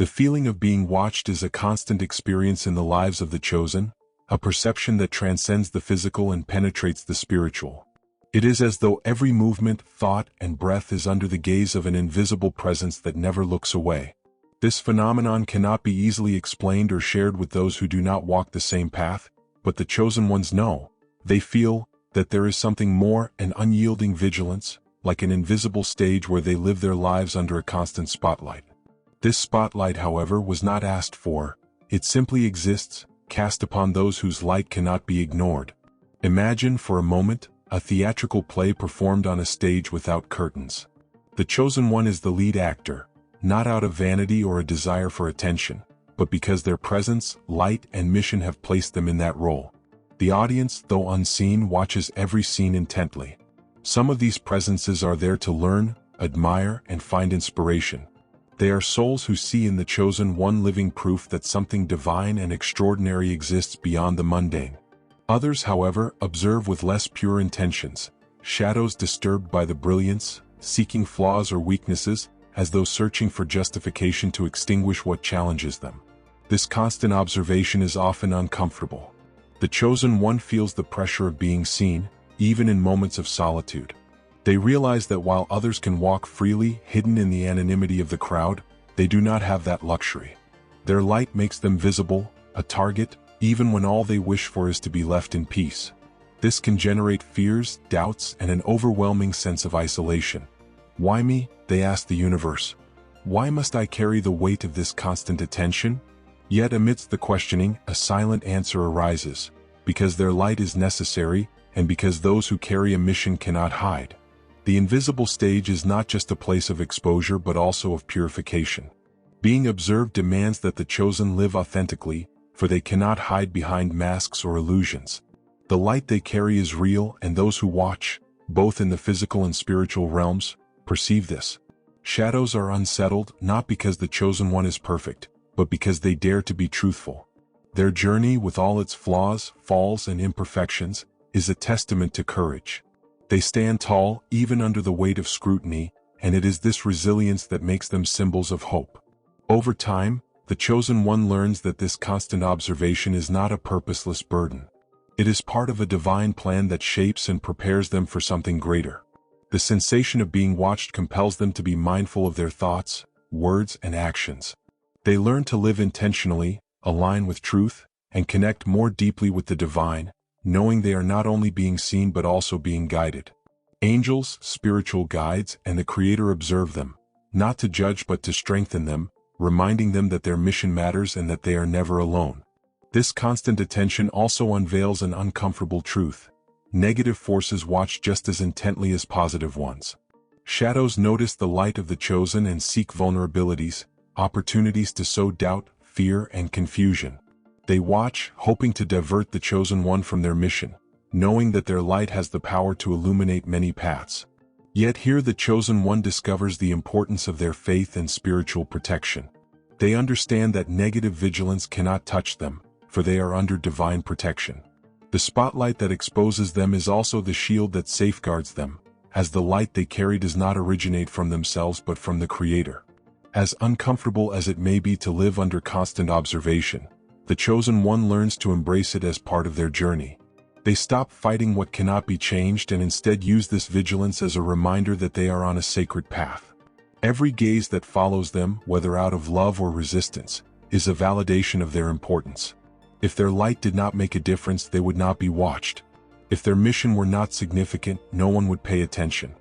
The feeling of being watched is a constant experience in the lives of the chosen, a perception that transcends the physical and penetrates the spiritual. It is as though every movement, thought, and breath is under the gaze of an invisible presence that never looks away. This phenomenon cannot be easily explained or shared with those who do not walk the same path, but the chosen ones know. They feel that there is something more, an unyielding vigilance, like an invisible stage where they live their lives under a constant spotlight. This spotlight, however, was not asked for. It simply exists, cast upon those whose light cannot be ignored. Imagine, for a moment, a theatrical play performed on a stage without curtains. The chosen one is the lead actor, not out of vanity or a desire for attention, but because their presence, light, and mission have placed them in that role. The audience, though unseen, watches every scene intently. Some of these presences are there to learn, admire, and find inspiration. They are souls who see in the chosen one living proof that something divine and extraordinary exists beyond the mundane. Others, however, observe with less pure intentions, shadows disturbed by the brilliance, seeking flaws or weaknesses, as though searching for justification to extinguish what challenges them. This constant observation is often uncomfortable. The chosen one feels the pressure of being seen, even in moments of solitude. They realize that while others can walk freely, hidden in the anonymity of the crowd, they do not have that luxury. Their light makes them visible, a target, even when all they wish for is to be left in peace. This can generate fears, doubts, and an overwhelming sense of isolation. Why me? They ask the universe. Why must I carry the weight of this constant attention? Yet amidst the questioning, a silent answer arises, because their light is necessary, and because those who carry a mission cannot hide. The invisible stage is not just a place of exposure but also of purification. Being observed demands that the chosen live authentically, for they cannot hide behind masks or illusions. The light they carry is real, and those who watch, both in the physical and spiritual realms, perceive this. Shadows are unsettled not because the chosen one is perfect, but because they dare to be truthful. Their journey, with all its flaws, falls, and imperfections, is a testament to courage. They stand tall, even under the weight of scrutiny, and it is this resilience that makes them symbols of hope. Over time, the chosen one learns that this constant observation is not a purposeless burden. It is part of a divine plan that shapes and prepares them for something greater. The sensation of being watched compels them to be mindful of their thoughts, words, and actions. They learn to live intentionally, align with truth, and connect more deeply with the divine, knowing they are not only being seen but also being guided. Angels, spiritual guides, and the Creator observe them, not to judge but to strengthen them, reminding them that their mission matters and that they are never alone. This constant attention also unveils an uncomfortable truth. Negative forces watch just as intently as positive ones. Shadows notice the light of the chosen and seek vulnerabilities, opportunities to sow doubt, fear, and confusion. They watch, hoping to divert the chosen one from their mission, knowing that their light has the power to illuminate many paths. Yet here the chosen one discovers the importance of their faith and spiritual protection. They understand that negative vigilance cannot touch them, for they are under divine protection. The spotlight that exposes them is also the shield that safeguards them, as the light they carry does not originate from themselves but from the Creator. As uncomfortable as it may be to live under constant observation, the chosen one learns to embrace it as part of their journey. They stop fighting what cannot be changed and instead use this vigilance as a reminder that they are on a sacred path. Every gaze that follows them, whether out of love or resistance, is a validation of their importance. If their light did not make a difference, they would not be watched. If their mission were not significant, no one would pay attention.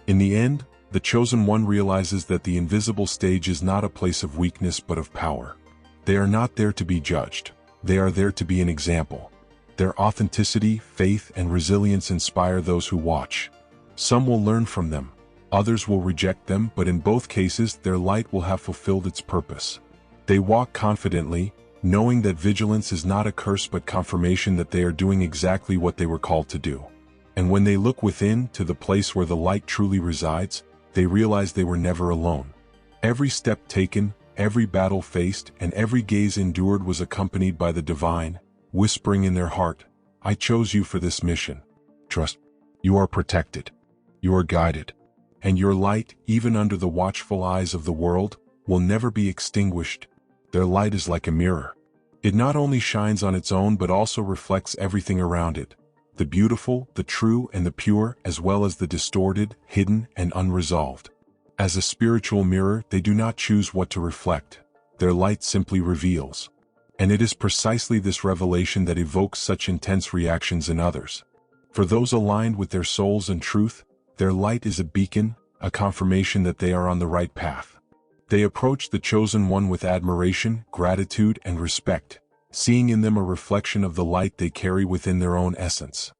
In the end, the chosen one realizes that the invisible stage is not a place of weakness but of power. They are not there to be judged. They are there to be an example. Their authenticity, faith, and resilience inspire those who watch. Some will learn from them, others will reject them, but in both cases their light will have fulfilled its purpose. They walk confidently, knowing that vigilance is not a curse but confirmation that they are doing exactly what they were called to do. And when they look within, to the place where the light truly resides, they realize they were never alone. Every step taken, every battle faced, and every gaze endured was accompanied by the divine, whispering in their heart, "I chose you for this mission. Trust. You are protected. You are guided. And your light, even under the watchful eyes of the world, will never be extinguished, Their light is like a mirror. It not only shines on its own but also reflects everything around it, the beautiful, the true, and the pure, as well as the distorted, hidden, and unresolved. As a spiritual mirror, they do not choose what to reflect. Their light simply reveals. And it is precisely this revelation that evokes such intense reactions in others. For those aligned with their souls and truth, their light is a beacon, a confirmation that they are on the right path. They approach the chosen one with admiration, gratitude, and respect, seeing in them a reflection of the light they carry within their own essence.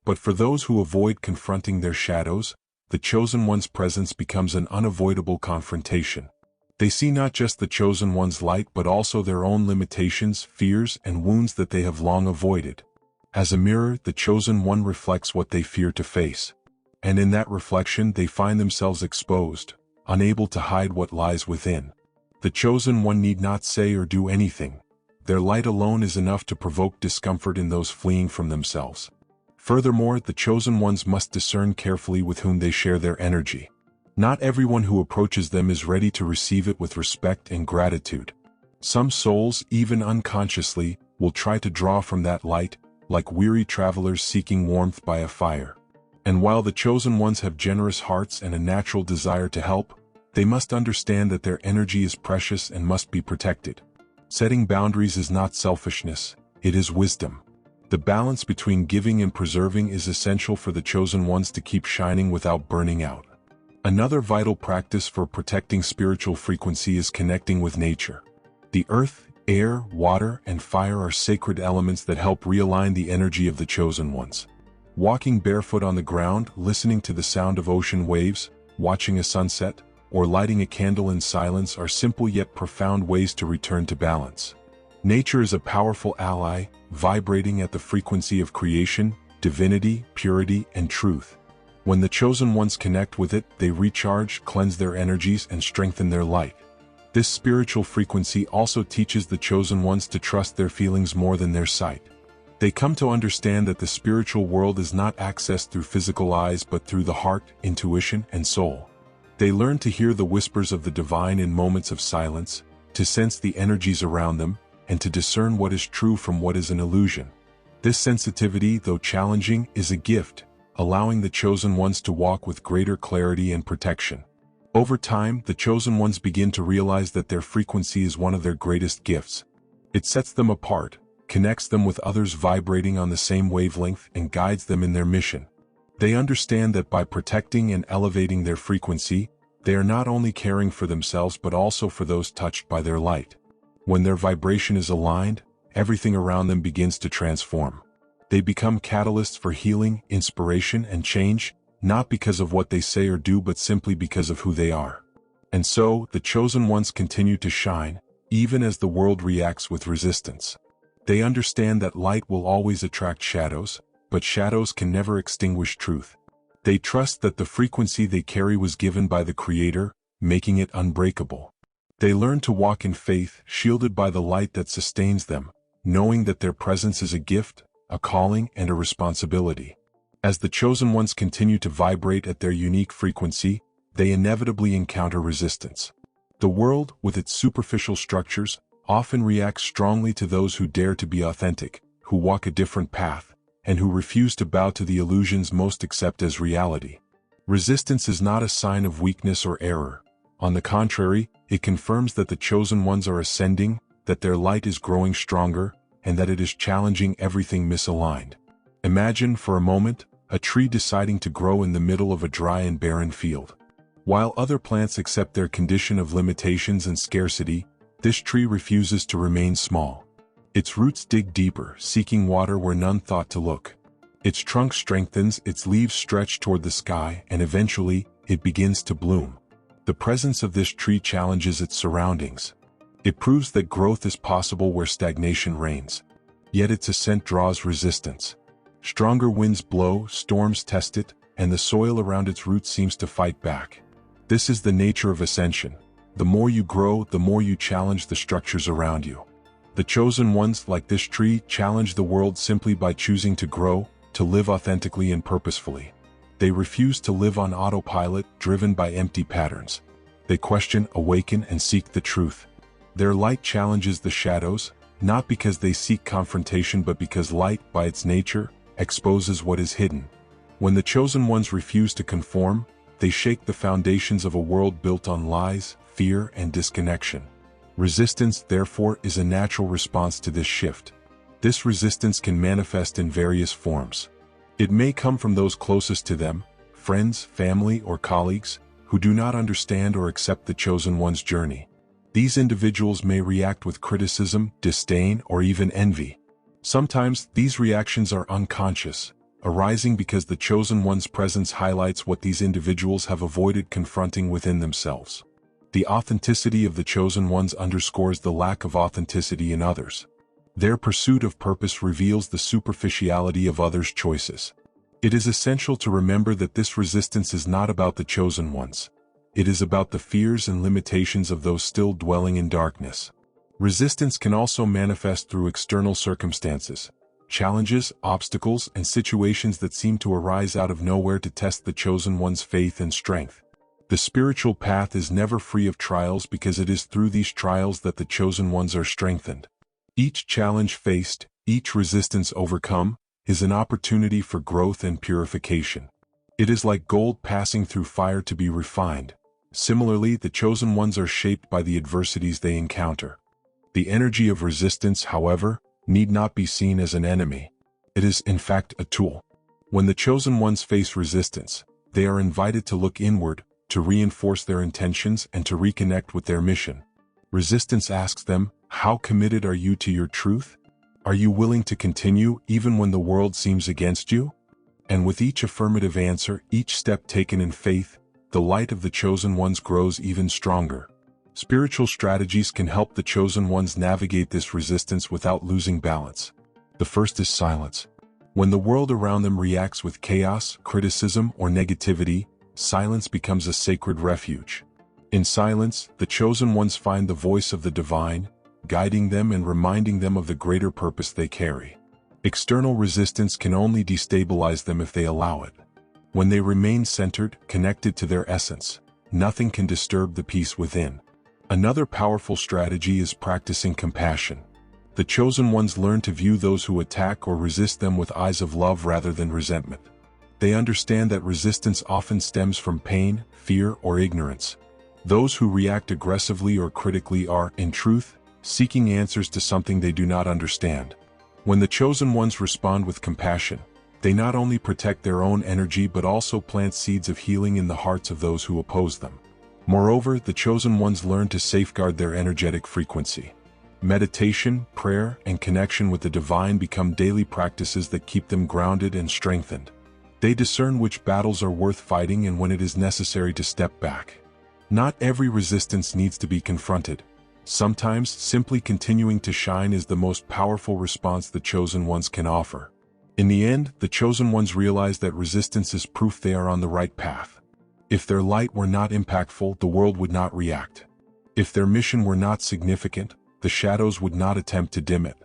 But for those who avoid confronting their shadows, the chosen one's presence becomes an unavoidable confrontation. They see not just the chosen one's light but also their own limitations, fears, and wounds that they have long avoided. As a mirror, the chosen one reflects what they fear to face. And in that reflection they find themselves exposed, unable to hide what lies within. The chosen one need not say or do anything. Their light alone is enough to provoke discomfort in those fleeing from themselves. Furthermore, the chosen ones must discern carefully with whom they share their energy. Not everyone who approaches them is ready to receive it with respect and gratitude. Some souls, even unconsciously, will try to draw from that light, like weary travelers seeking warmth by a fire. And while the chosen ones have generous hearts and a natural desire to help, they must understand that their energy is precious and must be protected. Setting boundaries is not selfishness, it is wisdom. The balance between giving and preserving is essential for the chosen ones to keep shining without burning out. Another vital practice for protecting spiritual frequency is connecting with nature. The earth, air, water, and fire are sacred elements that help realign the energy of the chosen ones. Walking barefoot on the ground, listening to the sound of ocean waves, watching a sunset, or lighting a candle in silence are simple yet profound ways to return to balance. Nature is a powerful ally, vibrating at the frequency of creation, divinity, purity, and truth. When the chosen ones connect with it, they recharge, cleanse their energies, and strengthen their light. This spiritual frequency also teaches the chosen ones to trust their feelings more than their sight. They come to understand that the spiritual world is not accessed through physical eyes but through the heart, intuition, and soul. They learn to hear the whispers of the divine in moments of silence, to sense the energies around them, and to discern what is true from what is an illusion. This sensitivity, though challenging, is a gift, allowing the chosen ones to walk with greater clarity and protection. Over time, the chosen ones begin to realize that their frequency is one of their greatest gifts. It sets them apart, connects them with others vibrating on the same wavelength, and guides them in their mission. They understand that by protecting and elevating their frequency, they are not only caring for themselves but also for those touched by their light. When their vibration is aligned, everything around them begins to transform. They become catalysts for healing, inspiration, and change, not because of what they say or do but simply because of who they are. And so, the chosen ones continue to shine, even as the world reacts with resistance. They understand that light will always attract shadows, but shadows can never extinguish truth. They trust that the frequency they carry was given by the Creator, making it unbreakable. They learn to walk in faith, shielded by the light that sustains them, knowing that their presence is a gift, a calling, and a responsibility. As the chosen ones continue to vibrate at their unique frequency, they inevitably encounter resistance. The world, with its superficial structures, often reacts strongly to those who dare to be authentic, who walk a different path, and who refuse to bow to the illusions most accept as reality. Resistance is not a sign of weakness or error. On the contrary, it confirms that the chosen ones are ascending, that their light is growing stronger, and that it is challenging everything misaligned. Imagine, for a moment, a tree deciding to grow in the middle of a dry and barren field. While other plants accept their condition of limitations and scarcity, this tree refuses to remain small. Its roots dig deeper, seeking water where none thought to look. Its trunk strengthens, its leaves stretch toward the sky, and eventually, it begins to bloom. The presence of this tree challenges its surroundings. It proves that growth is possible where stagnation reigns. Yet its ascent draws resistance. Stronger winds blow, storms test it, and the soil around its roots seems to fight back. This is the nature of ascension. The more you grow, the more you challenge the structures around you. The chosen ones, like this tree, challenge the world simply by choosing to grow, to live authentically and purposefully. They refuse to live on autopilot, driven by empty patterns. They question, awaken, and seek the truth. Their light challenges the shadows, not because they seek confrontation but because light, by its nature, exposes what is hidden. When the chosen ones refuse to conform, they shake the foundations of a world built on lies, fear, and disconnection. Resistance, therefore, is a natural response to this shift. This resistance can manifest in various forms. It may come from those closest to them, friends, family, or colleagues, who do not understand or accept the chosen one's journey. These individuals may react with criticism, disdain, or even envy. Sometimes, these reactions are unconscious, arising because the chosen one's presence highlights what these individuals have avoided confronting within themselves. The authenticity of the chosen ones underscores the lack of authenticity in others. Their pursuit of purpose reveals the superficiality of others' choices. It is essential to remember that this resistance is not about the chosen ones. It is about the fears and limitations of those still dwelling in darkness. Resistance can also manifest through external circumstances, challenges, obstacles, and situations that seem to arise out of nowhere to test the chosen one's faith and strength. The spiritual path is never free of trials because it is through these trials that the chosen ones are strengthened. Each challenge faced, each resistance overcome, is an opportunity for growth and purification. It is like gold passing through fire to be refined. Similarly, the chosen ones are shaped by the adversities they encounter. The energy of resistance, however, need not be seen as an enemy. It is, in fact, a tool. When the chosen ones face resistance, they are invited to look inward, to reinforce their intentions and to reconnect with their mission. Resistance asks them, how committed are you to your truth? Are you willing to continue even when the world seems against you? And with each affirmative answer, each step taken in faith, the light of the chosen ones grows even stronger. Spiritual strategies can help the chosen ones navigate this resistance without losing balance. The first is silence. When the world around them reacts with chaos, criticism, or negativity, silence becomes a sacred refuge. In silence, the chosen ones find the voice of the divine, guiding them and reminding them of the greater purpose they carry. External resistance can only destabilize them if they allow it. When they remain centered, connected to their essence, nothing can disturb the peace within. Another powerful strategy is practicing compassion. The chosen ones learn to view those who attack or resist them with eyes of love rather than resentment. They understand that resistance often stems from pain, fear, or ignorance. Those who react aggressively or critically are, in truth, seeking answers to something they do not understand. When the chosen ones respond with compassion, they not only protect their own energy but also plant seeds of healing in the hearts of those who oppose them. Moreover, the chosen ones learn to safeguard their energetic frequency. Meditation, prayer, and connection with the divine become daily practices that keep them grounded and strengthened. They discern which battles are worth fighting and when it is necessary to step back. Not every resistance needs to be confronted. Sometimes, simply continuing to shine is the most powerful response the chosen ones can offer. In the end, the chosen ones realize that resistance is proof they are on the right path. If their light were not impactful, the world would not react. If their mission were not significant, the shadows would not attempt to dim it.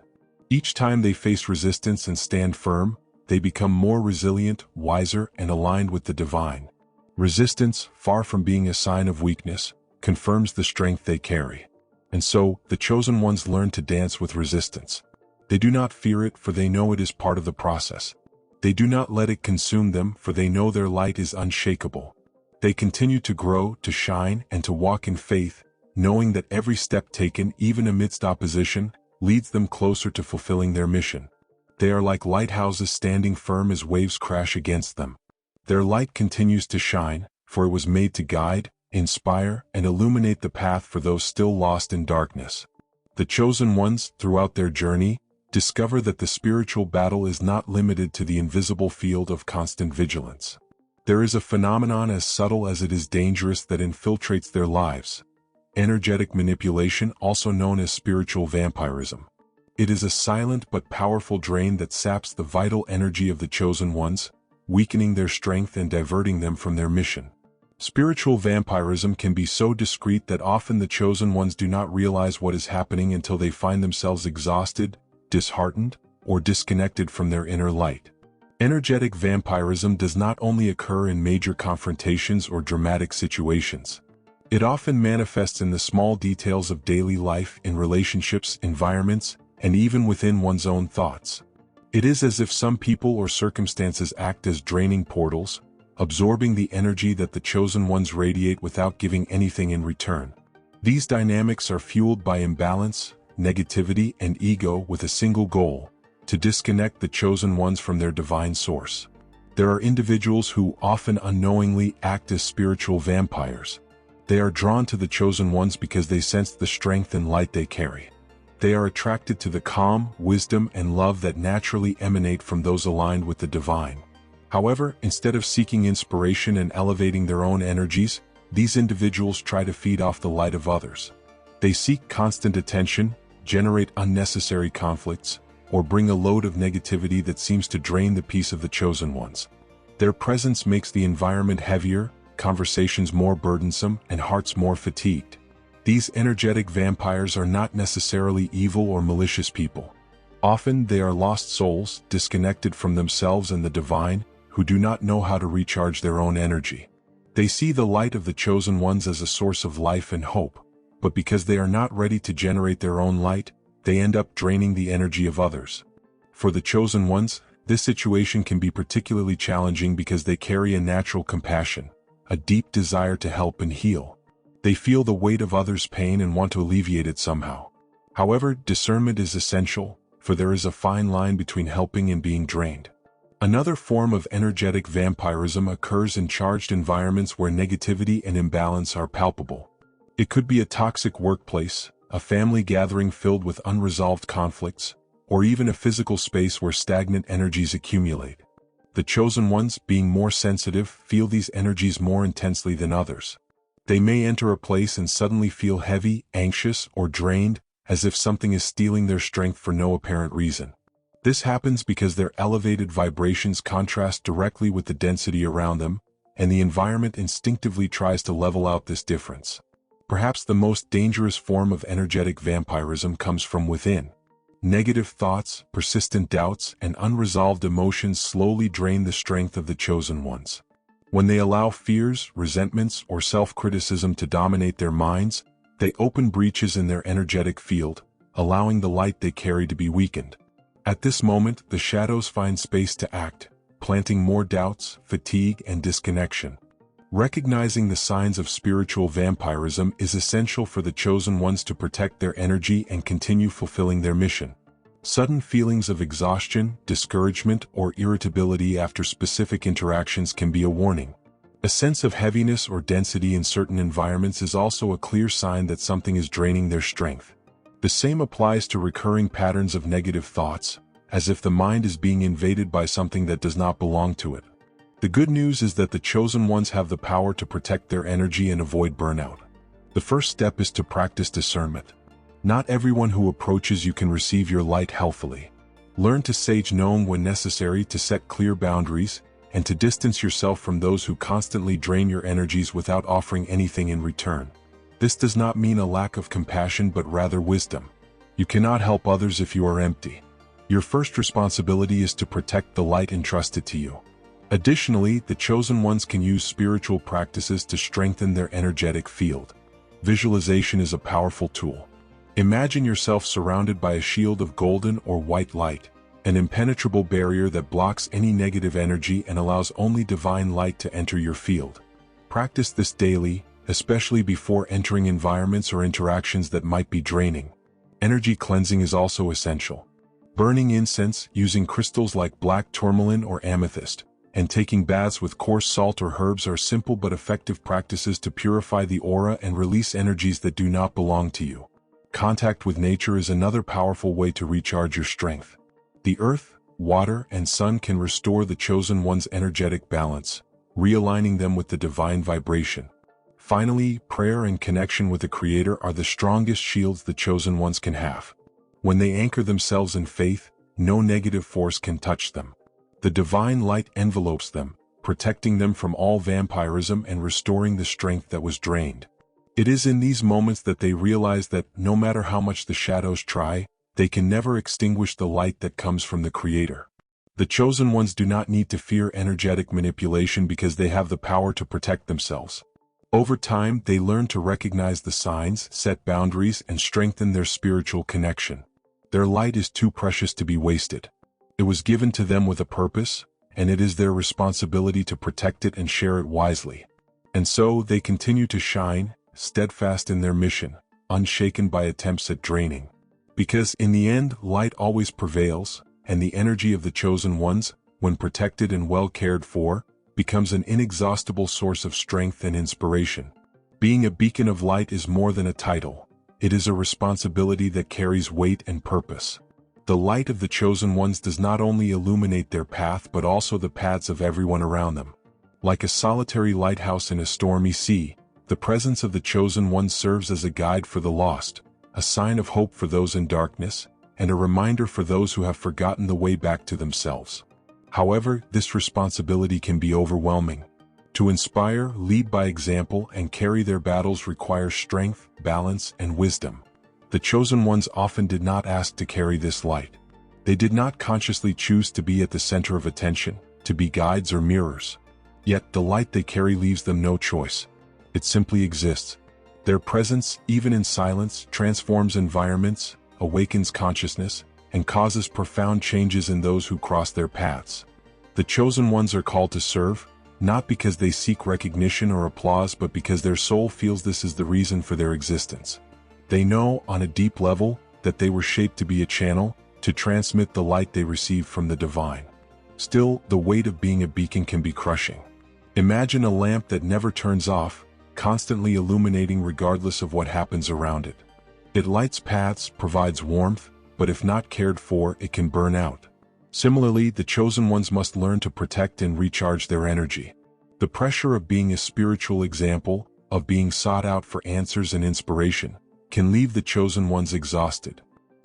Each time they face resistance and stand firm, they become more resilient, wiser, and aligned with the divine. Resistance, far from being a sign of weakness, confirms the strength they carry. And so, the chosen ones learn to dance with resistance. They do not fear it, for they know it is part of the process. They do not let it consume them, for they know their light is unshakable. They continue to grow, to shine, and to walk in faith, knowing that every step taken, even amidst opposition, leads them closer to fulfilling their mission. They are like lighthouses standing firm as waves crash against them. Their light continues to shine, for it was made to guide, inspire, and illuminate the path for those still lost in darkness. The chosen ones, throughout their journey, discover that the spiritual battle is not limited to the invisible field of constant vigilance. There is a phenomenon as subtle as it is dangerous that infiltrates their lives: energetic manipulation, also known as spiritual vampirism. It is a silent but powerful drain that saps the vital energy of the chosen ones, weakening their strength and diverting them from their mission. Spiritual vampirism can be so discreet that often the chosen ones do not realize what is happening until they find themselves exhausted, disheartened, or disconnected from their inner light. Energetic vampirism does not only occur in major confrontations or dramatic situations. It often manifests in the small details of daily life, in relationships, environments, and even within one's own thoughts. It is as if some people or circumstances act as draining portals, absorbing the energy that the chosen ones radiate without giving anything in return. These dynamics are fueled by imbalance, negativity, and ego, with a single goal: to disconnect the chosen ones from their divine source. There are individuals who, often unknowingly, act as spiritual vampires. They are drawn to the chosen ones because they sense the strength and light they carry. They are attracted to the calm, wisdom, and love that naturally emanate from those aligned with the divine. However, instead of seeking inspiration and elevating their own energies, these individuals try to feed off the light of others. They seek constant attention, generate unnecessary conflicts, or bring a load of negativity that seems to drain the peace of the chosen ones. Their presence makes the environment heavier, conversations more burdensome, and hearts more fatigued. These energetic vampires are not necessarily evil or malicious people. Often they are lost souls, disconnected from themselves and the divine, who do not know how to recharge their own energy. They see the light of the chosen ones as a source of life and hope, but because they are not ready to generate their own light, they end up draining the energy of others. For the chosen ones, this situation can be particularly challenging because they carry a natural compassion, a deep desire to help and heal. They feel the weight of others' pain and want to alleviate it somehow. However, discernment is essential, for there is a fine line between helping and being drained. Another form of energetic vampirism occurs in charged environments where negativity and imbalance are palpable. It could be a toxic workplace, a family gathering filled with unresolved conflicts, or even a physical space where stagnant energies accumulate. The chosen ones, being more sensitive, feel these energies more intensely than others. They may enter a place and suddenly feel heavy, anxious, or drained, as if something is stealing their strength for no apparent reason. This happens because their elevated vibrations contrast directly with the density around them, and the environment instinctively tries to level out this difference. Perhaps the most dangerous form of energetic vampirism comes from within. Negative thoughts, persistent doubts, and unresolved emotions slowly drain the strength of the chosen ones. When they allow fears, resentments, or self-criticism to dominate their minds, they open breaches in their energetic field, allowing the light they carry to be weakened. At this moment, the shadows find space to act, planting more doubts, fatigue, and disconnection. Recognizing the signs of spiritual vampirism is essential for the chosen ones to protect their energy and continue fulfilling their mission. Sudden feelings of exhaustion, discouragement, or irritability after specific interactions can be a warning. A sense of heaviness or density in certain environments is also a clear sign that something is draining their strength. The same applies to recurring patterns of negative thoughts, as if the mind is being invaded by something that does not belong to it. The good news is that the chosen ones have the power to protect their energy and avoid burnout. The first step is to practice discernment. Not everyone who approaches you can receive your light healthily. Learn to sage no when necessary, to set clear boundaries, and to distance yourself from those who constantly drain your energies without offering anything in return. This does not mean a lack of compassion but rather wisdom. You cannot help others if you are empty. Your first responsibility is to protect the light entrusted to you. Additionally, the chosen ones can use spiritual practices to strengthen their energetic field. Visualization is a powerful tool. Imagine yourself surrounded by a shield of golden or white light, an impenetrable barrier that blocks any negative energy and allows only divine light to enter your field. Practice this daily, especially before entering environments or interactions that might be draining. Energy cleansing is also essential. Burning incense, using crystals like black tourmaline or amethyst, and taking baths with coarse salt or herbs are simple but effective practices to purify the aura and release energies that do not belong to you. Contact with nature is another powerful way to recharge your strength. The earth, water, and sun can restore the chosen one's energetic balance, realigning them with the divine vibration. Finally, prayer and connection with the Creator are the strongest shields the chosen ones can have. When they anchor themselves in faith, no negative force can touch them. The divine light envelopes them, protecting them from all vampirism and restoring the strength that was drained. It is in these moments that they realize that, no matter how much the shadows try, they can never extinguish the light that comes from the Creator. The chosen ones do not need to fear energetic manipulation because they have the power to protect themselves. Over time, they learn to recognize the signs, set boundaries, and strengthen their spiritual connection. Their light is too precious to be wasted. It was given to them with a purpose, and it is their responsibility to protect it and share it wisely. And so they continue to shine, steadfast in their mission, unshaken by attempts at draining. Because in the end, light always prevails, and the energy of the chosen ones, when protected and well cared for, becomes an inexhaustible source of strength and inspiration. Being a beacon of light is more than a title. It is a responsibility that carries weight and purpose. The light of the chosen ones does not only illuminate their path but also the paths of everyone around them. Like a solitary lighthouse in a stormy sea, the presence of the chosen ones serves as a guide for the lost, a sign of hope for those in darkness, and a reminder for those who have forgotten the way back to themselves. However, this responsibility can be overwhelming. To inspire, lead by example, and carry their battles requires strength, balance, and wisdom. The chosen ones often did not ask to carry this light. They did not consciously choose to be at the center of attention, to be guides or mirrors. Yet the light they carry leaves them no choice. It simply exists. Their presence, even in silence, transforms environments, awakens consciousness, and causes profound changes in those who cross their paths. The chosen ones are called to serve, not because they seek recognition or applause but because their soul feels this is the reason for their existence. They know, on a deep level, that they were shaped to be a channel, to transmit the light they receive from the divine. Still, the weight of being a beacon can be crushing. Imagine a lamp that never turns off, constantly illuminating regardless of what happens around it. It lights paths, provides warmth, but if not cared for, it can burn out. Similarly, the chosen ones must learn to protect and recharge their energy. The pressure of being a spiritual example, of being sought out for answers and inspiration, can leave the chosen ones exhausted.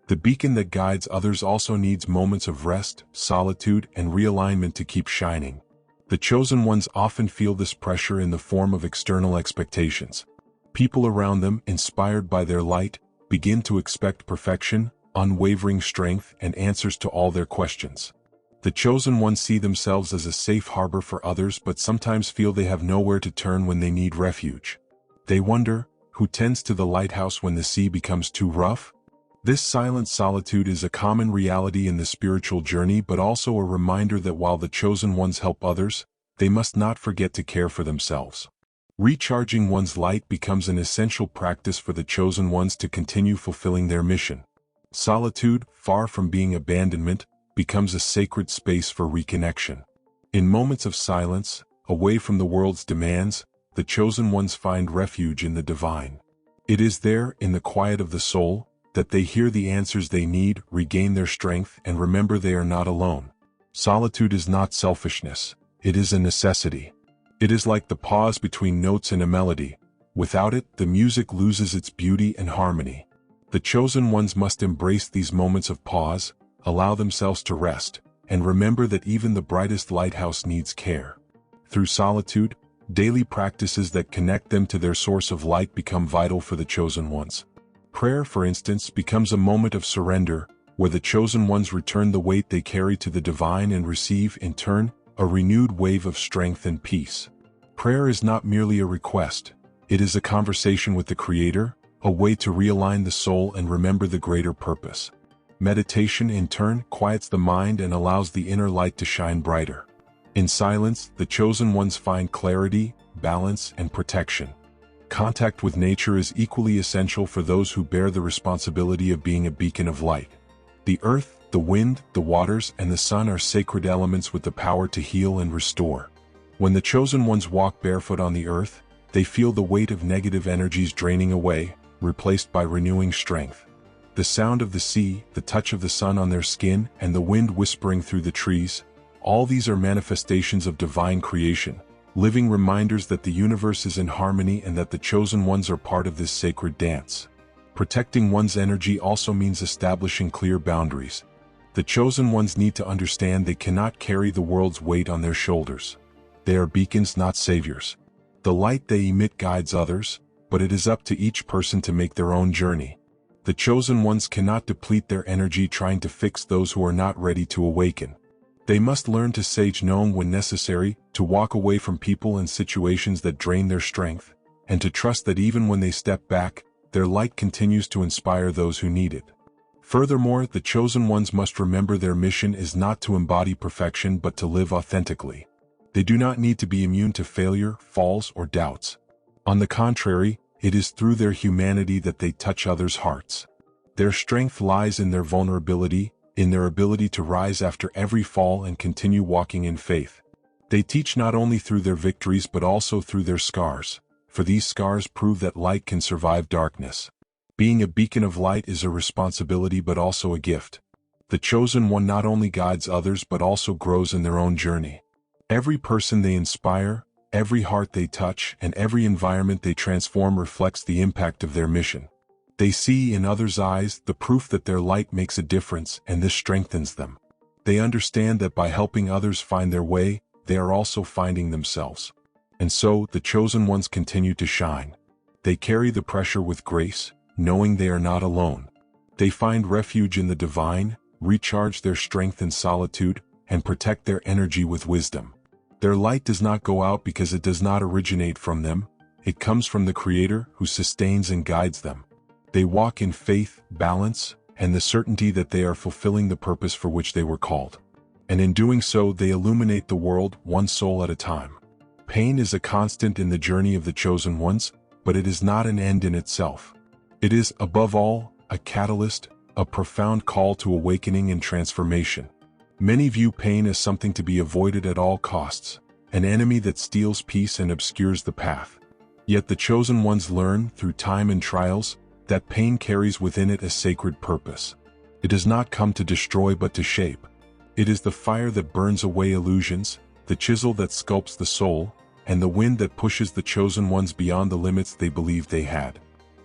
The beacon that guides others also needs moments of rest, solitude, and realignment to keep shining. The chosen ones often feel this pressure in the form of external expectations. People around them, inspired by their light, begin to expect perfection, unwavering strength, and answers to all their questions. The chosen ones see themselves as a safe harbor for others but sometimes feel they have nowhere to turn when they need refuge. They wonder, who tends to the lighthouse when the sea becomes too rough? This silent solitude is a common reality in the spiritual journey but also a reminder that while the chosen ones help others, they must not forget to care for themselves. Recharging one's light becomes an essential practice for the chosen ones to continue fulfilling their mission. Solitude, far from being abandonment, becomes a sacred space for reconnection. In moments of silence, away from the world's demands, the chosen ones find refuge in the divine. It is there, in the quiet of the soul, that they hear the answers they need, regain their strength, and remember they are not alone. Solitude is not selfishness, it is a necessity. It is like the pause between notes in a melody. Without it, the music loses its beauty and harmony. The chosen ones must embrace these moments of pause, allow themselves to rest, and remember that even the brightest lighthouse needs care. Through solitude, daily practices that connect them to their source of light become vital for the chosen ones. Prayer, for instance, becomes a moment of surrender, where the chosen ones return the weight they carry to the divine and receive, in turn, a renewed wave of strength and peace. Prayer is not merely a request, it is a conversation with the Creator, a way to realign the soul and remember the greater purpose. Meditation, in turn, quiets the mind and allows the inner light to shine brighter. In silence, the chosen ones find clarity, balance, and protection. Contact with nature is equally essential for those who bear the responsibility of being a beacon of light. The earth, the wind, the waters, and the sun are sacred elements with the power to heal and restore. When the chosen ones walk barefoot on the earth, they feel the weight of negative energies draining away, replaced by renewing strength. The sound of the sea, the touch of the sun on their skin, and the wind whispering through the trees, all these are manifestations of divine creation, living reminders that the universe is in harmony and that the chosen ones are part of this sacred dance. Protecting one's energy also means establishing clear boundaries. The chosen ones need to understand they cannot carry the world's weight on their shoulders. They are beacons, not saviors. The light they emit guides others, but it is up to each person to make their own journey. The chosen ones cannot deplete their energy trying to fix those who are not ready to awaken. They must learn to say no when necessary, to walk away from people and situations that drain their strength, and to trust that even when they step back, their light continues to inspire those who need it. Furthermore, the chosen ones must remember their mission is not to embody perfection but to live authentically. They do not need to be immune to failure, falls, or doubts. On the contrary, it is through their humanity that they touch others' hearts. Their strength lies in their vulnerability, in their ability to rise after every fall and continue walking in faith. They teach not only through their victories but also through their scars, for these scars prove that light can survive darkness. Being a beacon of light is a responsibility but also a gift. The chosen one not only guides others but also grows in their own journey. Every person they inspire, every heart they touch, and every environment they transform reflects the impact of their mission. They see in others' eyes the proof that their light makes a difference, and this strengthens them. They understand that by helping others find their way, they are also finding themselves. And so, the chosen ones continue to shine. They carry the pressure with grace, knowing they are not alone. They find refuge in the divine, recharge their strength in solitude, and protect their energy with wisdom. Their light does not go out because it does not originate from them. It comes from the Creator who sustains and guides them. They walk in faith, balance, and the certainty that they are fulfilling the purpose for which they were called. And in doing so, they illuminate the world one soul at a time. Pain is a constant in the journey of the chosen ones, but it is not an end in itself. It is, above all, a catalyst, a profound call to awakening and transformation. Many view pain as something to be avoided at all costs, an enemy that steals peace and obscures the path. Yet the chosen ones learn, through time and trials, that pain carries within it a sacred purpose. It does not come to destroy but to shape. It is the fire that burns away illusions, the chisel that sculpts the soul, and the wind that pushes the chosen ones beyond the limits they believed they had.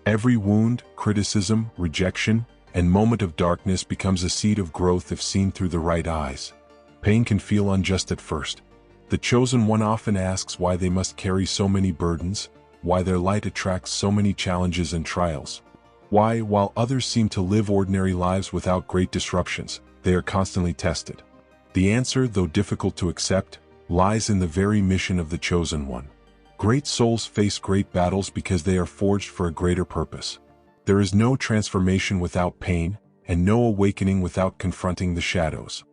Every wound, criticism, rejection, and moment of darkness becomes a seed of growth if seen through the right eyes. Pain can feel unjust at first. The chosen one often asks why they must carry so many burdens, why their light attracts so many challenges and trials. Why, while others seem to live ordinary lives without great disruptions, they are constantly tested. The answer, though difficult to accept, lies in the very mission of the chosen one. Great souls face great battles because they are forged for a greater purpose. There is no transformation without pain, and no awakening without confronting the shadows.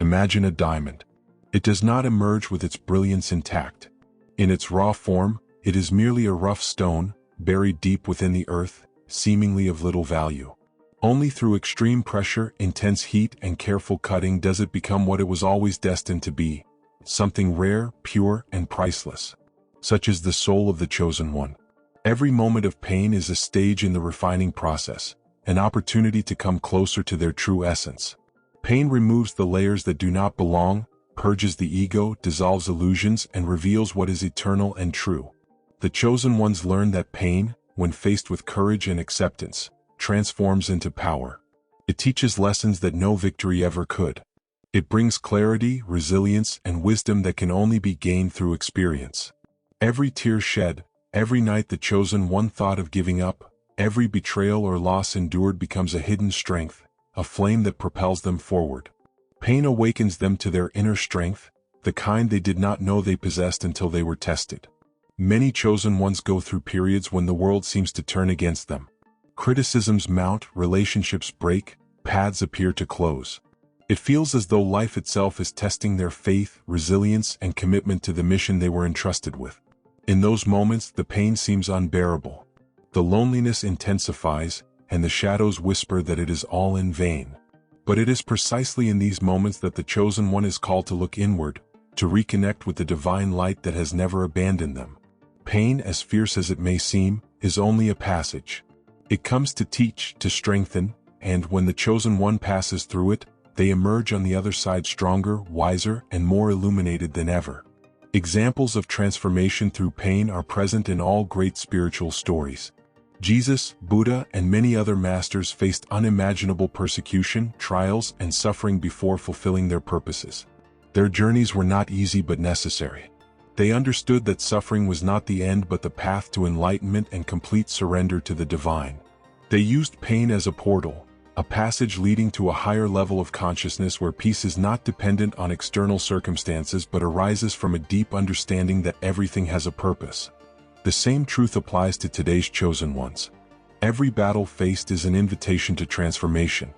Imagine a diamond. It does not emerge with its brilliance intact. In its raw form, it is merely a rough stone, buried deep within the earth, seemingly of little value. Only through extreme pressure, intense heat, and careful cutting does it become what it was always destined to be, something rare, pure, and priceless. Such is the soul of the chosen one. Every moment of pain is a stage in the refining process, an opportunity to come closer to their true essence. Pain removes the layers that do not belong, purges the ego, dissolves illusions, and reveals what is eternal and true. The chosen ones learn that pain, when faced with courage and acceptance, transforms into power. It teaches lessons that no victory ever could. It brings clarity, resilience, and wisdom that can only be gained through experience. Every tear shed, every night the chosen one thought of giving up, every betrayal or loss endured becomes a hidden strength, a flame that propels them forward. Pain awakens them to their inner strength, the kind they did not know they possessed until they were tested. Many chosen ones go through periods when the world seems to turn against them. Criticisms mount, relationships break, paths appear to close. It feels as though life itself is testing their faith, resilience, and commitment to the mission they were entrusted with. In those moments, the pain seems unbearable. The loneliness intensifies, and the shadows whisper that it is all in vain. But it is precisely in these moments that the chosen one is called to look inward, to reconnect with the divine light that has never abandoned them. Pain, as fierce as it may seem, is only a passage. It comes to teach, to strengthen, and when the chosen one passes through it, they emerge on the other side stronger, wiser, and more illuminated than ever. Examples of transformation through pain are present in all great spiritual stories. Jesus, Buddha, and many other masters faced unimaginable persecution, trials, and suffering before fulfilling their purposes. Their journeys were not easy but necessary. They understood that suffering was not the end but the path to enlightenment and complete surrender to the divine. They used pain as a portal, a passage leading to a higher level of consciousness where peace is not dependent on external circumstances but arises from a deep understanding that everything has a purpose. The same truth applies to today's chosen ones. Every battle faced is an invitation to transformation.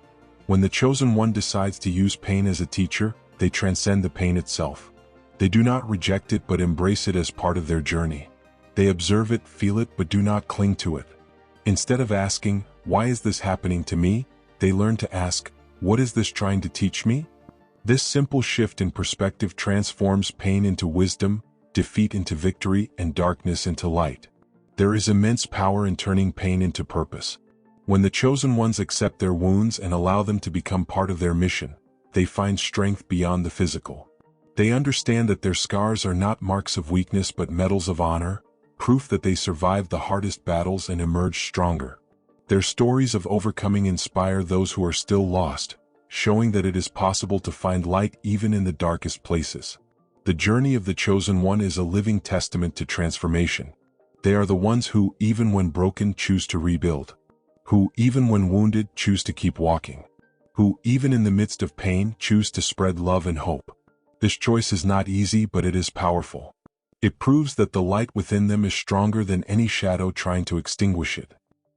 When the chosen one decides to use pain as a teacher, they transcend the pain itself. They do not reject it but embrace it as part of their journey. They observe it, feel it, but do not cling to it. Instead of asking, "Why is this happening to me?" they learn to ask, "What is this trying to teach me?" This simple shift in perspective transforms pain into wisdom, defeat into victory, and darkness into light. There is immense power in turning pain into purpose. When the chosen ones accept their wounds and allow them to become part of their mission, they find strength beyond the physical. They understand that their scars are not marks of weakness but medals of honor, proof that they survived the hardest battles and emerged stronger. Their stories of overcoming inspire those who are still lost, showing that it is possible to find light even in the darkest places. The journey of the chosen one is a living testament to transformation. They are the ones who, even when broken, choose to rebuild. Who, even when wounded, choose to keep walking. Who, even in the midst of pain, choose to spread love and hope. This choice is not easy, but it is powerful. It proves that the light within them is stronger than any shadow trying to extinguish it.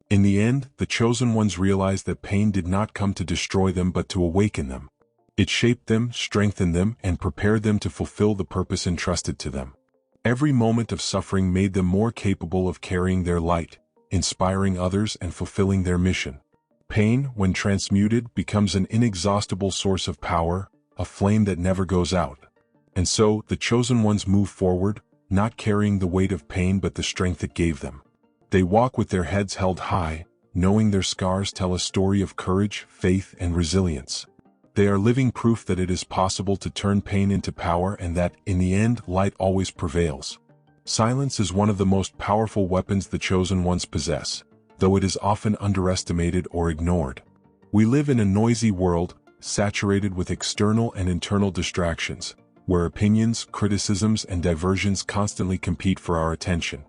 In the end, the chosen ones realize that pain did not come to destroy them but to awaken them. It shaped them, strengthened them, and prepared them to fulfill the purpose entrusted to them. Every moment of suffering made them more capable of carrying their light, inspiring others, and fulfilling their mission. Pain, when transmuted, becomes an inexhaustible source of power, a flame that never goes out. And so, the chosen ones move forward, not carrying the weight of pain but the strength it gave them. They walk with their heads held high, knowing their scars tell a story of courage, faith, and resilience. They are living proof that it is possible to turn pain into power and that, in the end, light always prevails. Silence is one of the most powerful weapons the chosen ones possess, though it is often underestimated or ignored. We live in a noisy world, saturated with external and internal distractions, where opinions, criticisms, and diversions constantly compete for our attention.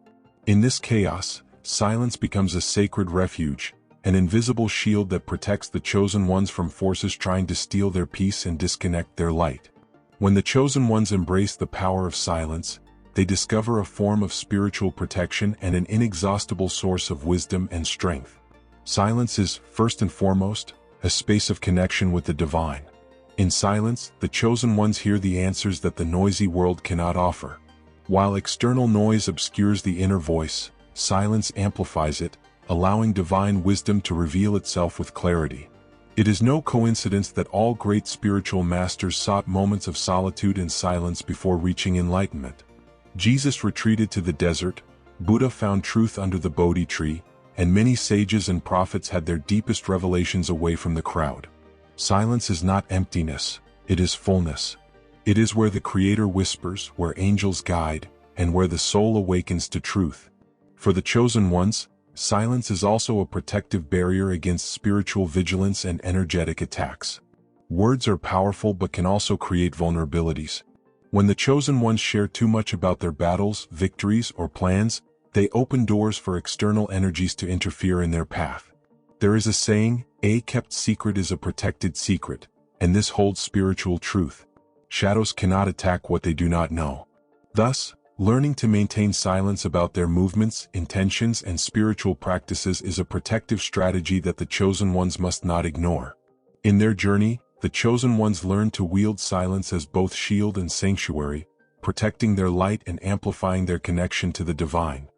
In this chaos, silence becomes a sacred refuge, an invisible shield that protects the chosen ones from forces trying to steal their peace and disconnect their light. When the chosen ones embrace the power of silence, they discover a form of spiritual protection and an inexhaustible source of wisdom and strength. Silence is, first and foremost, a space of connection with the divine. In silence, the chosen ones hear the answers that the noisy world cannot offer. While external noise obscures the inner voice, silence amplifies it, allowing divine wisdom to reveal itself with clarity. It is no coincidence that all great spiritual masters sought moments of solitude and silence before reaching enlightenment. Jesus retreated to the desert, Buddha found truth under the Bodhi tree, and many sages and prophets had their deepest revelations away from the crowd. Silence is not emptiness, it is fullness. It is where the Creator whispers, where angels guide, and where the soul awakens to truth. For the chosen ones, silence is also a protective barrier against spiritual vigilance and energetic attacks. Words are powerful but can also create vulnerabilities. When the chosen ones share too much about their battles, victories, or plans, they open doors for external energies to interfere in their path. There is a saying, "A kept secret is a protected secret," and this holds spiritual truth. Shadows cannot attack what they do not know. Thus, learning to maintain silence about their movements, intentions, and spiritual practices is a protective strategy that the chosen ones must not ignore. In their journey, the chosen ones learn to wield silence as both shield and sanctuary, protecting their light and amplifying their connection to the divine.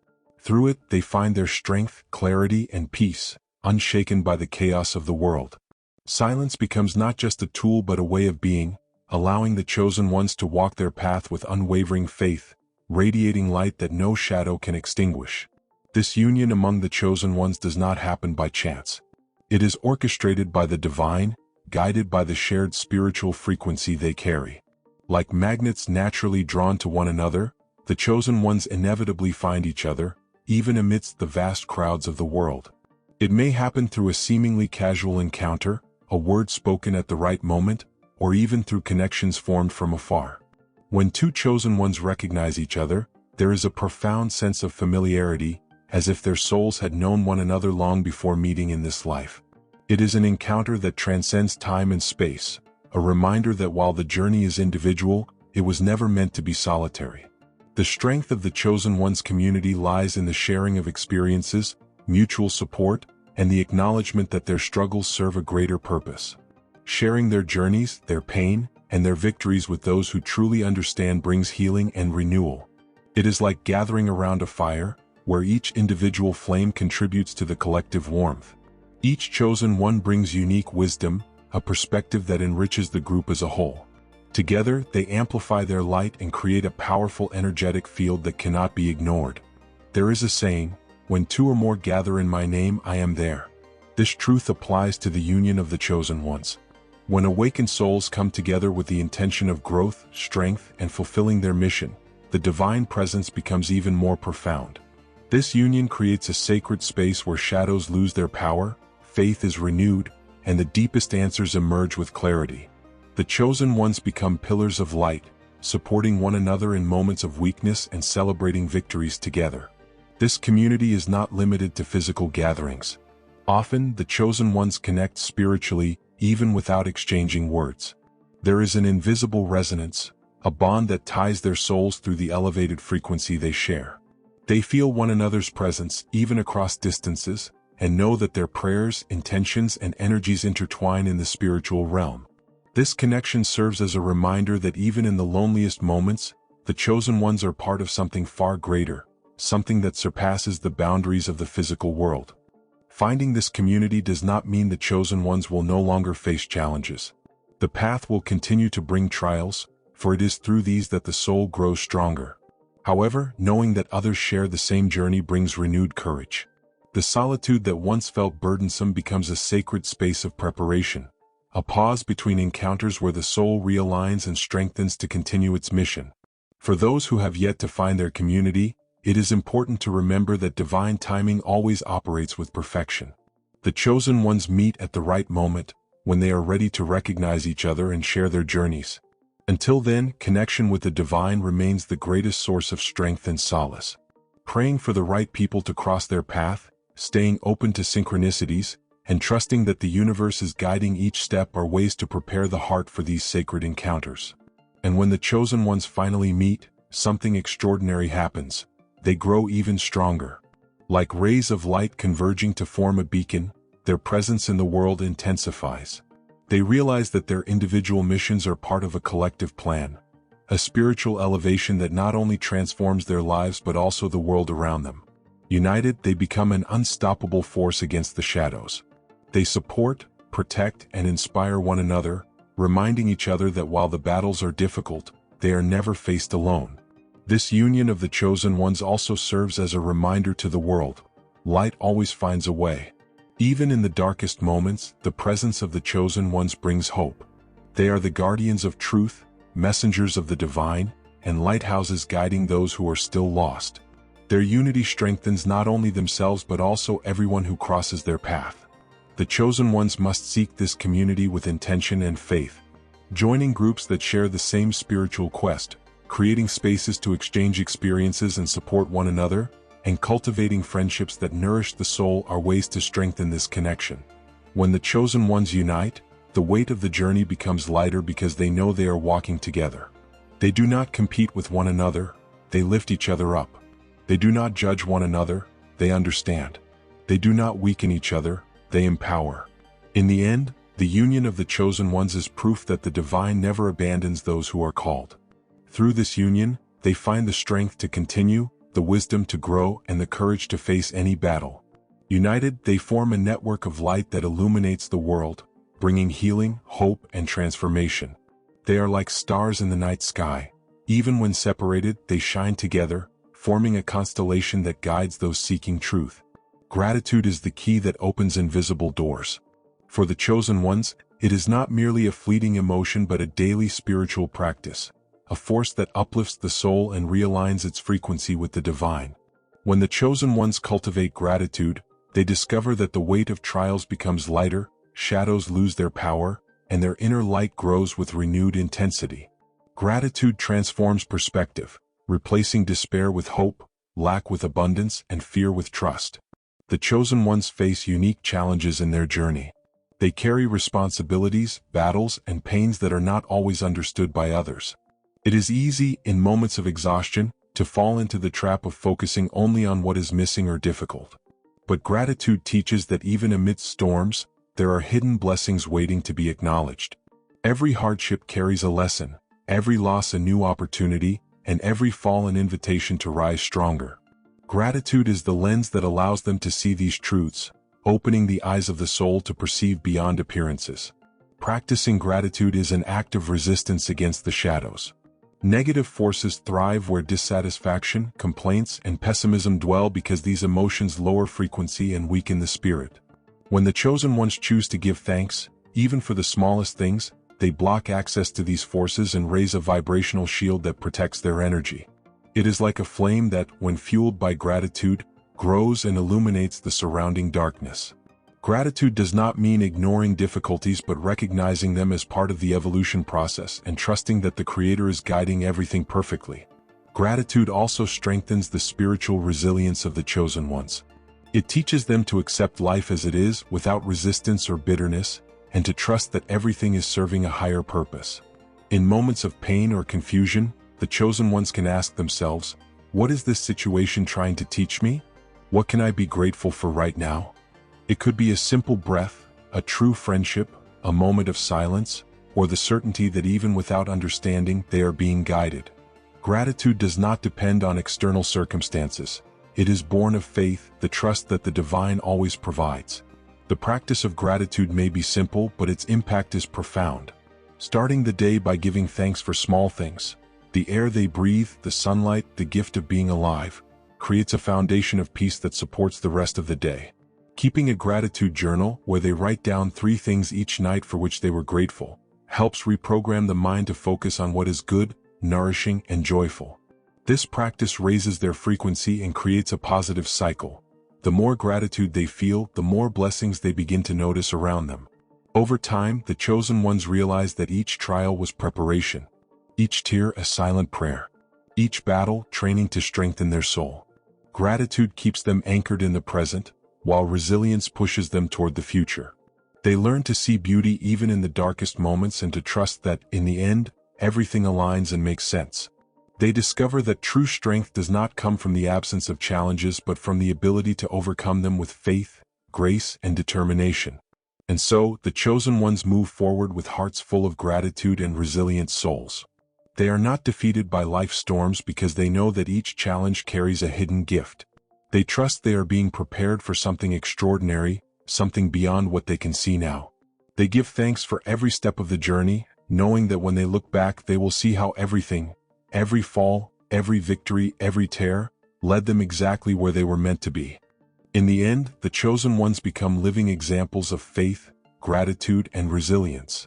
Through it, they find their strength, clarity, and peace, unshaken by the chaos of the world. Silence becomes not just a tool but a way of being, allowing the chosen ones to walk their path with unwavering faith, radiating light that no shadow can extinguish. This union among the chosen ones does not happen by chance. It is orchestrated by the divine, guided by the shared spiritual frequency they carry. Like magnets naturally drawn to one another, the chosen ones inevitably find each other, even amidst the vast crowds of the world. It may happen through a seemingly casual encounter, a word spoken at the right moment, or even through connections formed from afar. When two chosen ones recognize each other, there is a profound sense of familiarity, as if their souls had known one another long before meeting in this life. It is an encounter that transcends time and space, a reminder that while the journey is individual, it was never meant to be solitary. The strength of the Chosen One's community lies in the sharing of experiences, mutual support, and the acknowledgement that their struggles serve a greater purpose. Sharing their journeys, their pain, and their victories with those who truly understand brings healing and renewal. It is like gathering around a fire, where each individual flame contributes to the collective warmth. Each Chosen One brings unique wisdom, a perspective that enriches the group as a whole. Together, they amplify their light and create a powerful energetic field that cannot be ignored. There is a saying, "When two or more gather in my name, I am there." This truth applies to the union of the Chosen Ones. When awakened souls come together with the intention of growth, strength, and fulfilling their mission, the divine presence becomes even more profound. This union creates a sacred space where shadows lose their power, faith is renewed, and the deepest answers emerge with clarity. The Chosen Ones become pillars of light, supporting one another in moments of weakness and celebrating victories together. This community is not limited to physical gatherings. Often, the Chosen Ones connect spiritually, even without exchanging words. There is an invisible resonance, a bond that ties their souls through the elevated frequency they share. They feel one another's presence, even across distances, and know that their prayers, intentions, and energies intertwine in the spiritual realm. This connection serves as a reminder that even in the loneliest moments, the Chosen Ones are part of something far greater, something that surpasses the boundaries of the physical world. Finding this community does not mean the Chosen Ones will no longer face challenges. The path will continue to bring trials, for it is through these that the soul grows stronger. However, knowing that others share the same journey brings renewed courage. The solitude that once felt burdensome becomes a sacred space of preparation, a pause between encounters where the soul realigns and strengthens to continue its mission. For those who have yet to find their community, it is important to remember that divine timing always operates with perfection. The Chosen Ones meet at the right moment, when they are ready to recognize each other and share their journeys. Until then, connection with the divine remains the greatest source of strength and solace. Praying for the right people to cross their path, staying open to synchronicities, and trusting that the universe is guiding each step are ways to prepare the heart for these sacred encounters. And when the Chosen Ones finally meet, something extraordinary happens. They grow even stronger. Like rays of light converging to form a beacon, their presence in the world intensifies. They realize that their individual missions are part of a collective plan, a spiritual elevation that not only transforms their lives but also the world around them. United, they become an unstoppable force against the shadows. They support, protect, and inspire one another, reminding each other that while the battles are difficult, they are never faced alone. This union of the Chosen Ones also serves as a reminder to the world. Light always finds a way. Even in the darkest moments, the presence of the Chosen Ones brings hope. They are the guardians of truth, messengers of the divine, and lighthouses guiding those who are still lost. Their unity strengthens not only themselves but also everyone who crosses their path. The Chosen Ones must seek this community with intention and faith, joining groups that share the same spiritual quest, creating spaces to exchange experiences and support one another, and cultivating friendships that nourish the soul are ways to strengthen this connection. When the Chosen Ones unite, the weight of the journey becomes lighter because they know they are walking together. They do not compete with one another, they lift each other up. They do not judge one another, they understand. They do not weaken each other, they empower. In the end, the union of the Chosen Ones is proof that the divine never abandons those who are called. Through this union, they find the strength to continue, the wisdom to grow, and the courage to face any battle. United, they form a network of light that illuminates the world, bringing healing, hope, and transformation. They are like stars in the night sky. Even when separated, they shine together, forming a constellation that guides those seeking truth. Gratitude is the key that opens invisible doors. For the Chosen Ones, it is not merely a fleeting emotion but a daily spiritual practice, a force that uplifts the soul and realigns its frequency with the divine. When the Chosen Ones cultivate gratitude, they discover that the weight of trials becomes lighter, shadows lose their power, and their inner light grows with renewed intensity. Gratitude transforms perspective, replacing despair with hope, lack with abundance, and fear with trust. The Chosen Ones face unique challenges in their journey. They carry responsibilities, battles, and pains that are not always understood by others. It is easy, in moments of exhaustion, to fall into the trap of focusing only on what is missing or difficult. But gratitude teaches that even amidst storms, there are hidden blessings waiting to be acknowledged. Every hardship carries a lesson, every loss a new opportunity, and every fall an invitation to rise stronger. Gratitude is the lens that allows them to see these truths, opening the eyes of the soul to perceive beyond appearances. Practicing gratitude is an act of resistance against the shadows. Negative forces thrive where dissatisfaction, complaints, and pessimism dwell because these emotions lower frequency and weaken the spirit. When the chosen ones choose to give thanks, even for the smallest things, they block access to these forces and raise a vibrational shield that protects their energy. It is like a flame that, when fueled by gratitude, grows and illuminates the surrounding darkness. Gratitude does not mean ignoring difficulties but recognizing them as part of the evolution process and trusting that the Creator is guiding everything perfectly. Gratitude also strengthens the spiritual resilience of the chosen ones. It teaches them to accept life as it is without resistance or bitterness, and to trust that everything is serving a higher purpose. In moments of pain or confusion, the chosen ones can ask themselves, "What is this situation trying to teach me? What can I be grateful for right now?" It could be a simple breath, a true friendship, a moment of silence, or the certainty that even without understanding, they are being guided. Gratitude does not depend on external circumstances. It is born of faith, the trust that the divine always provides. The practice of gratitude may be simple, but its impact is profound. Starting the day by giving thanks for small things, the air they breathe, the sunlight, the gift of being alive, creates a foundation of peace that supports the rest of the day. Keeping a gratitude journal, where they write down 3 things each night for which they were grateful, helps reprogram the mind to focus on what is good, nourishing, and joyful. This practice raises their frequency and creates a positive cycle. The more gratitude they feel, the more blessings they begin to notice around them. Over time, the chosen ones realize that each trial was preparation, each tear a silent prayer, each battle training to strengthen their soul. Gratitude keeps them anchored in the present, while resilience pushes them toward the future. They learn to see beauty even in the darkest moments and to trust that, in the end, everything aligns and makes sense. They discover that true strength does not come from the absence of challenges but from the ability to overcome them with faith, grace, and determination. And so, the chosen ones move forward with hearts full of gratitude and resilient souls. They are not defeated by life's storms because they know that each challenge carries a hidden gift. They trust they are being prepared for something extraordinary, something beyond what they can see now. They give thanks for every step of the journey, knowing that when they look back they will see how everything, every fall, every victory, every tear, led them exactly where they were meant to be. In the end, the chosen ones become living examples of faith, gratitude, and resilience.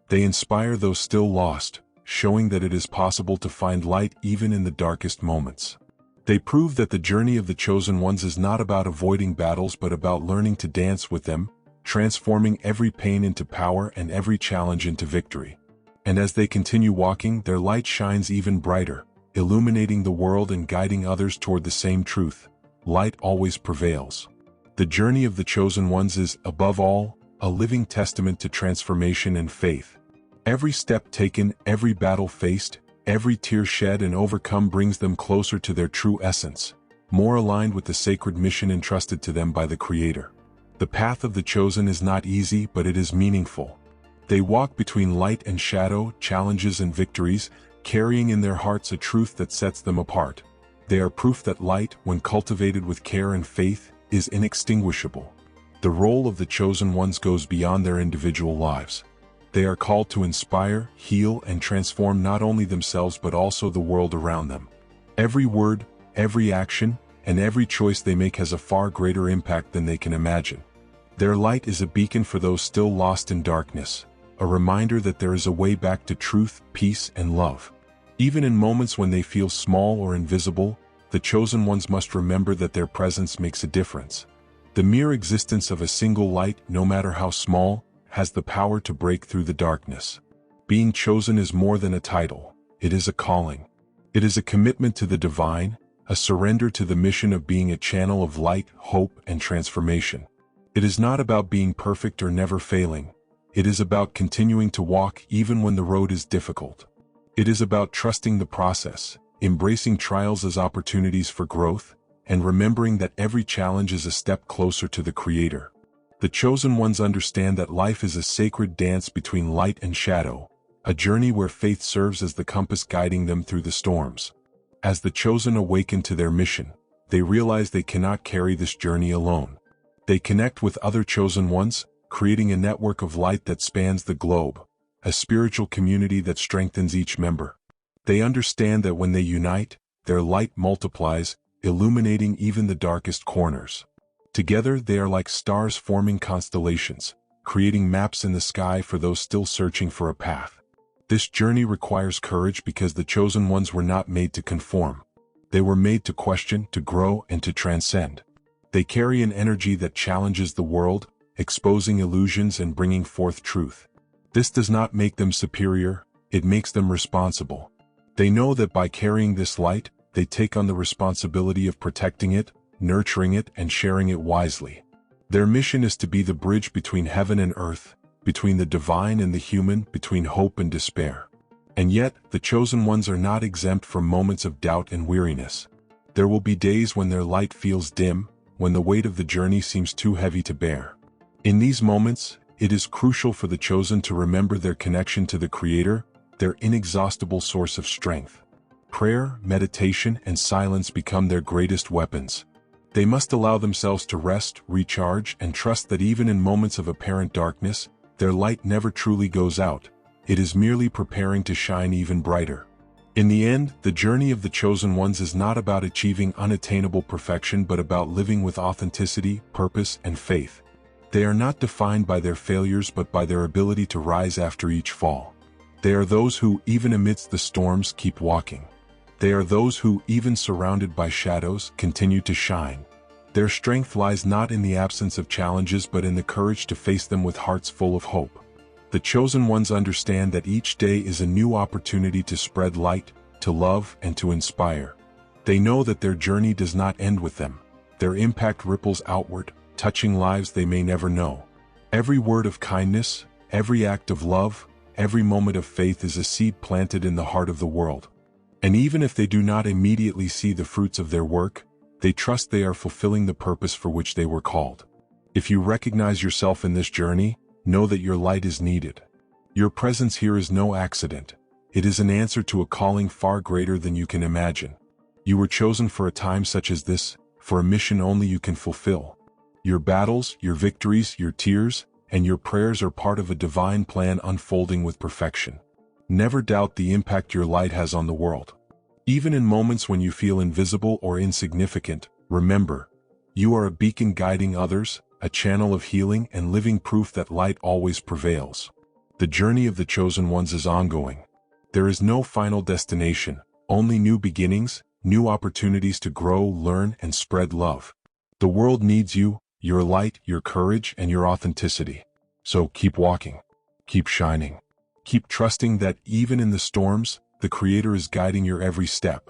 They inspire those still lost, showing that it is possible to find light even in the darkest moments. They prove that the journey of the chosen ones is not about avoiding battles but about learning to dance with them, transforming every pain into power and every challenge into victory. And as they continue walking, their light shines even brighter, illuminating the world and guiding others toward the same truth. Light always prevails. The journey of the chosen ones is, above all, a living testament to transformation and faith. Every step taken, every battle faced, every tear shed and overcome brings them closer to their true essence, more aligned with the sacred mission entrusted to them by the Creator. The path of the chosen is not easy, but it is meaningful. They walk between light and shadow, challenges and victories, carrying in their hearts a truth that sets them apart. They are proof that light, when cultivated with care and faith, is inextinguishable. The role of the chosen ones goes beyond their individual lives. They are called to inspire, heal, and transform not only themselves but also the world around them. Every word, every action, and every choice they make has a far greater impact than they can imagine. Their light is a beacon for those still lost in darkness, a reminder that there is a way back to truth, peace, and love. Even in moments when they feel small or invisible, the chosen ones must remember that their presence makes a difference. The mere existence of a single light, no matter how small, has the power to break through the darkness. Being chosen is more than a title, it is a calling. It is a commitment to the divine, a surrender to the mission of being a channel of light, hope, and transformation. It is not about being perfect or never failing. It is about continuing to walk even when the road is difficult. It is about trusting the process, embracing trials as opportunities for growth, and remembering that every challenge is a step closer to the Creator. The chosen ones understand that life is a sacred dance between light and shadow, a journey where faith serves as the compass guiding them through the storms. As the chosen awaken to their mission, they realize they cannot carry this journey alone. They connect with other chosen ones, creating a network of light that spans the globe, a spiritual community that strengthens each member. They understand that when they unite, their light multiplies, illuminating even the darkest corners. Together they are like stars forming constellations, creating maps in the sky for those still searching for a path. This journey requires courage because the chosen ones were not made to conform. They were made to question, to grow, and to transcend. They carry an energy that challenges the world, exposing illusions and bringing forth truth. This does not make them superior, it makes them responsible. They know that by carrying this light, they take on the responsibility of protecting it, nurturing it, and sharing it wisely. Their mission is to be the bridge between heaven and earth, between the divine and the human, between hope and despair. And yet, the chosen ones are not exempt from moments of doubt and weariness. There will be days when their light feels dim, when the weight of the journey seems too heavy to bear. In these moments, it is crucial for the chosen to remember their connection to the Creator, their inexhaustible source of strength. Prayer, meditation, and silence become their greatest weapons. They must allow themselves to rest, recharge, and trust that even in moments of apparent darkness, their light never truly goes out. It is merely preparing to shine even brighter. In the end, the journey of the chosen ones is not about achieving unattainable perfection but about living with authenticity, purpose, and faith. They are not defined by their failures but by their ability to rise after each fall. They are those who, even amidst the storms, keep walking. They are those who, even surrounded by shadows, continue to shine. Their strength lies not in the absence of challenges but in the courage to face them with hearts full of hope. The chosen ones understand that each day is a new opportunity to spread light, to love, and to inspire. They know that their journey does not end with them. Their impact ripples outward, touching lives they may never know. Every word of kindness, every act of love, every moment of faith is a seed planted in the heart of the world. And even if they do not immediately see the fruits of their work, they trust they are fulfilling the purpose for which they were called. If you recognize yourself in this journey, know that your light is needed. Your presence here is no accident. It is an answer to a calling far greater than you can imagine. You were chosen for a time such as this, for a mission only you can fulfill. Your battles, your victories, your tears, and your prayers are part of a divine plan unfolding with perfection. Never doubt the impact your light has on the world. Even in moments when you feel invisible or insignificant, remember, you are a beacon guiding others, a channel of healing and living proof that light always prevails. The journey of the chosen ones is ongoing. There is no final destination, only new beginnings, new opportunities to grow, learn, and spread love. The world needs you, your light, your courage, and your authenticity. So keep walking, keep shining, keep trusting that even in the storms, the Creator is guiding your every step.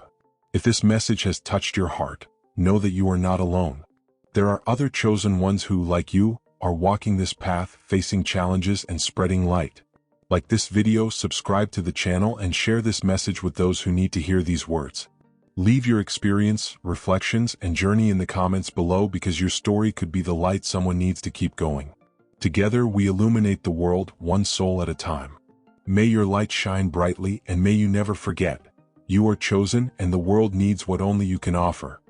If this message has touched your heart, know that you are not alone. There are other chosen ones who, like you, are walking this path, facing challenges and spreading light. Like this video, subscribe to the channel and share this message with those who need to hear these words. Leave your experience, reflections, and journey in the comments below because your story could be the light someone needs to keep going. Together we illuminate the world, one soul at a time. May your light shine brightly and may you never forget, you are chosen and the world needs what only you can offer.